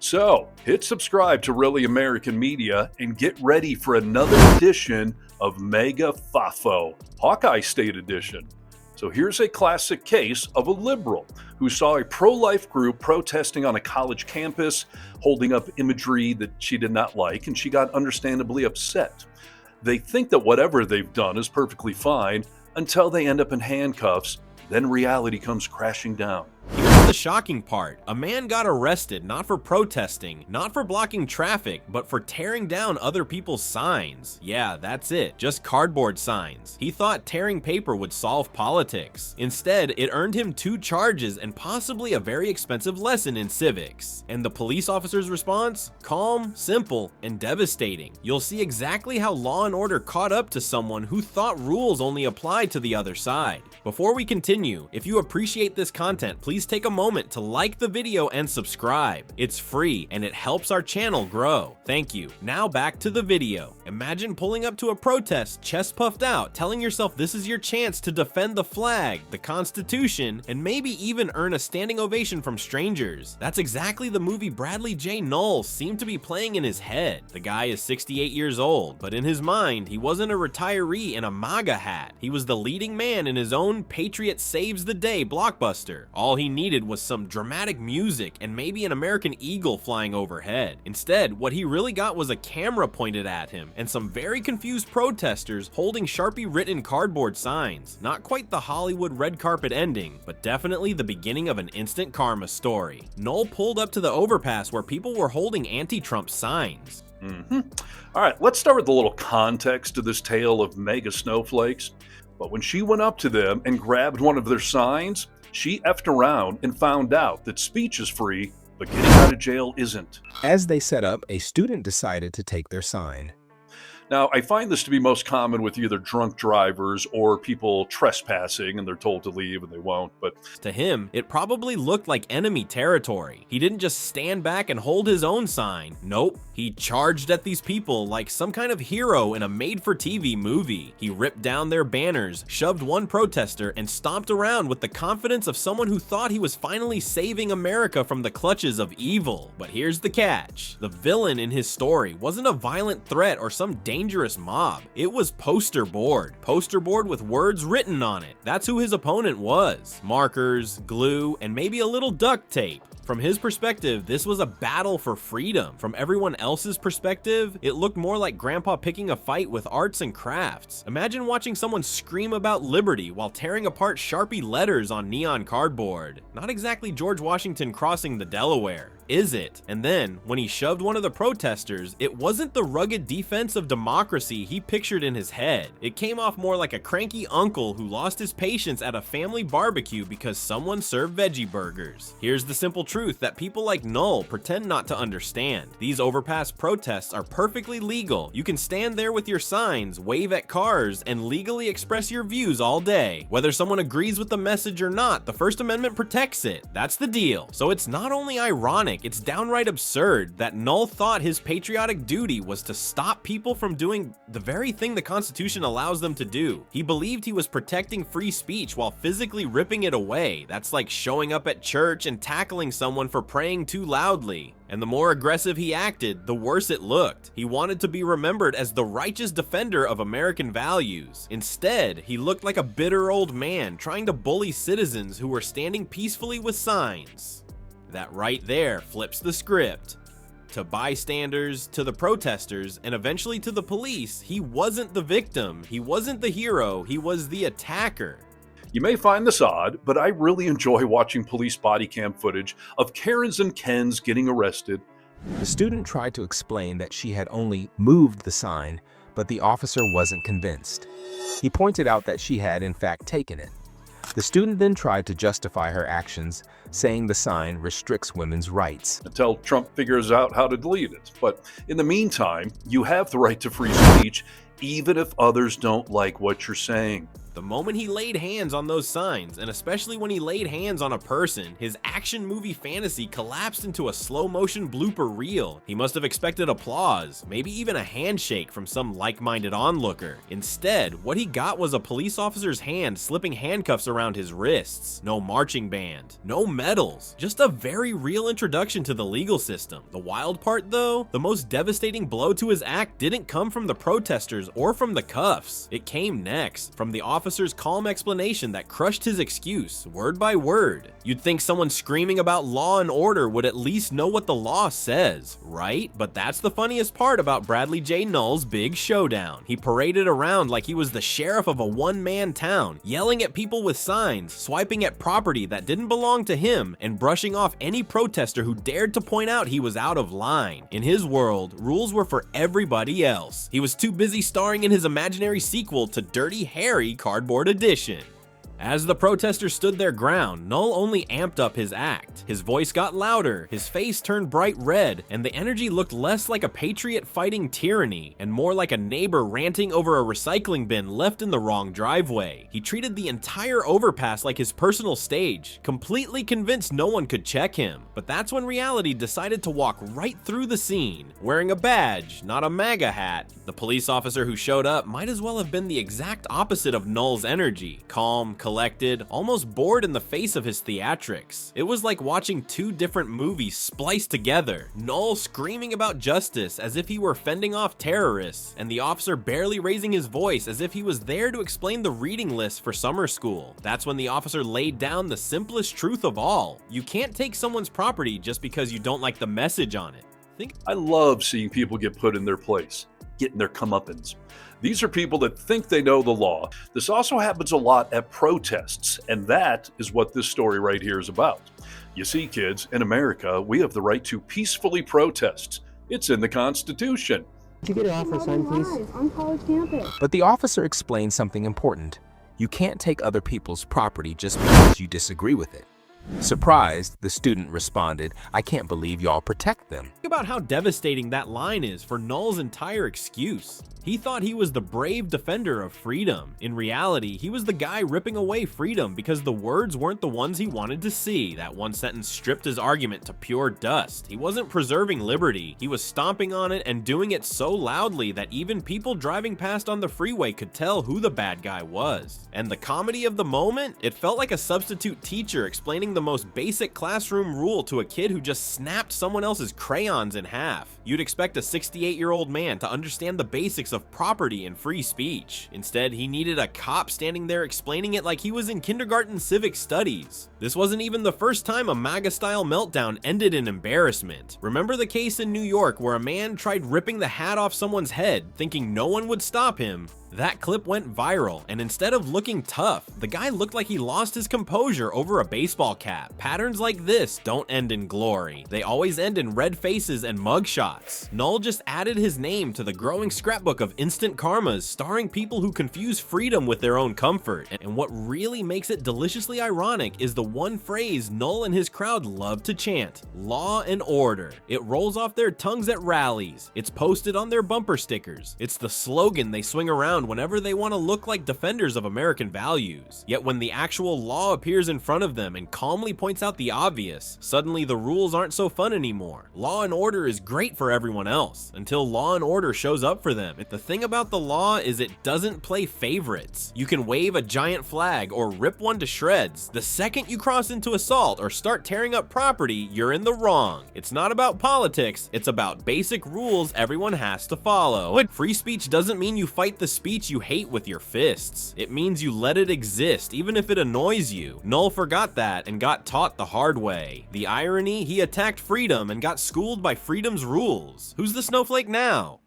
So, hit subscribe to Really American Media and get ready for another edition of Mega Fafo, Hawkeye State Edition. So here's a classic case of a liberal who saw a pro-life group protesting on a college campus, holding up imagery that she did not like, and she got understandably upset. They think that whatever they've done is perfectly fine until they end up in handcuffs, then reality comes crashing down. Here's the shocking part. A man got arrested not for protesting, not for blocking traffic, but for tearing down other people's signs. Yeah, that's it. Just cardboard signs. He thought tearing paper would solve politics. Instead, it earned him 2 charges and possibly a very expensive lesson in civics. And the police officer's response? Calm, simple, and devastating. You'll see exactly how law and order caught up to someone who thought rules only applied to the other side. Before we continue, if you appreciate this content, please take a moment to like the video and subscribe. It's free and it helps our channel grow. Thank you. Now back to the video. Imagine pulling up to a protest, chest puffed out, telling yourself this is your chance to defend the flag, the Constitution, and maybe even earn a standing ovation from strangers. That's exactly the movie Bradley J. Knowles seemed to be playing in his head. The guy is 68 years old, but in his mind, he wasn't a retiree in a MAGA hat. He was the leading man in his own Patriot Saves the Day blockbuster. All he needed was some dramatic music and maybe an American eagle flying overhead. Instead, what he really got was a camera pointed at him and some very confused protesters holding Sharpie-written cardboard signs. Not quite the Hollywood red carpet ending, but definitely the beginning of an instant karma story. Knoll pulled up to the overpass where people were holding anti-Trump signs. All right, let's start with a little context to this tale of mega snowflakes. But when she went up to them and grabbed one of their signs, she effed around and found out that speech is free, but getting out of jail isn't. As they set up, a student decided to take their sign. Now, I find this to be most common with either drunk drivers or people trespassing and they're told to leave and they won't, but to him, it probably looked like enemy territory. He didn't just stand back and hold his own sign. Nope. He charged at these people like some kind of hero in a made-for-TV movie. He ripped down their banners, shoved one protester, and stomped around with the confidence of someone who thought he was finally saving America from the clutches of evil. But here's the catch. The villain in his story wasn't a violent threat or some dangerous mob. It was poster board with words written on it. That's who his opponent was. Markers, glue, and maybe a little duct tape. From his perspective, this was a battle for freedom. From everyone else's perspective, it looked more like Grandpa picking a fight with arts and crafts. Imagine watching someone scream about liberty while tearing apart Sharpie letters on neon cardboard. Not exactly George Washington crossing the Delaware, is it? And then, when he shoved one of the protesters, it wasn't the rugged defense of democracy he pictured in his head. It came off more like a cranky uncle who lost his patience at a family barbecue because someone served veggie burgers. Here's the simple truth that people like Knoll pretend not to understand. These overpass protests are perfectly legal. You can stand there with your signs, wave at cars, and legally express your views all day. Whether someone agrees with the message or not, the First Amendment protects it. That's the deal. So it's not only ironic, it's downright absurd that Knoll thought his patriotic duty was to stop people from doing the very thing the Constitution allows them to do. He believed he was protecting free speech while physically ripping it away. That's like showing up at church and tackling someone for praying too loudly. And the more aggressive he acted, the worse it looked. He wanted to be remembered as the righteous defender of American values. Instead, he looked like a bitter old man trying to bully citizens who were standing peacefully with signs. That right there flips the script. To bystanders, to the protesters, and eventually to the police, he wasn't the victim, he wasn't the hero, he was the attacker. You may find this odd, but I really enjoy watching police body cam footage of Karens and Kens getting arrested. The student tried to explain that she had only moved the sign, but the officer wasn't convinced. He pointed out that she had in fact taken it. The student then tried to justify her actions, saying the sign restricts women's rights. Until Trump figures out how to delete it. But in the meantime, you have the right to free speech, even if others don't like what you're saying. The moment he laid hands on those signs, and especially when he laid hands on a person, his action movie fantasy collapsed into a slow motion blooper reel. He must have expected applause, maybe even a handshake from some like-minded onlooker. Instead, what he got was a police officer's hand slipping handcuffs around his wrists. No marching band, no medals, just a very real introduction to the legal system. The wild part though, the most devastating blow to his act didn't come from the protesters or from the cuffs. It came next, from the officer's calm explanation that crushed his excuse, word by word. You'd think someone screaming about law and order would at least know what the law says, right? But that's the funniest part about Bradley J. Null's big showdown. He paraded around like he was the sheriff of a one-man town, yelling at people with signs, swiping at property that didn't belong to him, and brushing off any protester who dared to point out he was out of line. In his world, rules were for everybody else. He was too busy starring in his imaginary sequel to Dirty Harry Cardboard Edition. As the protesters stood their ground, Null only amped up his act. His voice got louder, his face turned bright red, and the energy looked less like a patriot fighting tyranny and more like a neighbor ranting over a recycling bin left in the wrong driveway. He treated the entire overpass like his personal stage, completely convinced no one could check him. But that's when reality decided to walk right through the scene, wearing a badge, not a MAGA hat. The police officer who showed up might as well have been the exact opposite of Null's energy, calm, collected, almost bored in the face of his theatrics. It was like watching two different movies spliced together. Null screaming about justice as if he were fending off terrorists, and the officer barely raising his voice as if he was there to explain the reading list for summer school. That's when the officer laid down the simplest truth of all. You can't take someone's property just because you don't like the message on it. I love seeing people get put in their place, getting their comeuppance. These are people that think they know the law. This also happens a lot at protests, and that is what this story right here is about. You see, kids, in America, we have the right to peacefully protest. It's in the Constitution. Could you get it off for a sign, please? On college campus. But the officer explained something important. You can't take other people's property just because you disagree with it. Surprised, the student responded, "I can't believe y'all protect them." Think about how devastating that line is for Null's entire excuse. He thought he was the brave defender of freedom. In reality, he was the guy ripping away freedom because the words weren't the ones he wanted to see. That one sentence stripped his argument to pure dust. He wasn't preserving liberty. He was stomping on it and doing it so loudly that even people driving past on the freeway could tell who the bad guy was. And the comedy of the moment? It felt like a substitute teacher explaining the most basic classroom rule to a kid who just snapped someone else's crayons in half. You'd expect a 68-year-old man to understand the basics of property and free speech. Instead, he needed a cop standing there explaining it like he was in kindergarten civic studies. This wasn't even the first time a MAGA-style meltdown ended in embarrassment. Remember the case in New York where a man tried ripping the hat off someone's head, thinking no one would stop him? That clip went viral, and instead of looking tough, the guy looked like he lost his composure over a baseball cap. Patterns like this don't end in glory. They always end in red faces and mugshots. Null just added his name to the growing scrapbook of instant karmas starring people who confuse freedom with their own comfort. And what really makes it deliciously ironic is the one phrase Null and his crowd love to chant: law and order. It rolls off their tongues at rallies. It's posted on their bumper stickers. It's the slogan they swing around whenever they want to look like defenders of American values. Yet when the actual law appears in front of them and calmly points out the obvious, suddenly the rules aren't so fun anymore. Law and order is great for everyone else, until law and order shows up for them. The thing about the law is it doesn't play favorites. You can wave a giant flag or rip one to shreds. The second you cross into assault or start tearing up property, you're in the wrong. It's not about politics, it's about basic rules everyone has to follow. Free speech doesn't mean you fight the speech you hate with your fists. It means you let it exist, even if it annoys you. Null forgot that and got taught the hard way. The irony, he attacked freedom and got schooled by freedom's rules. Who's the snowflake now?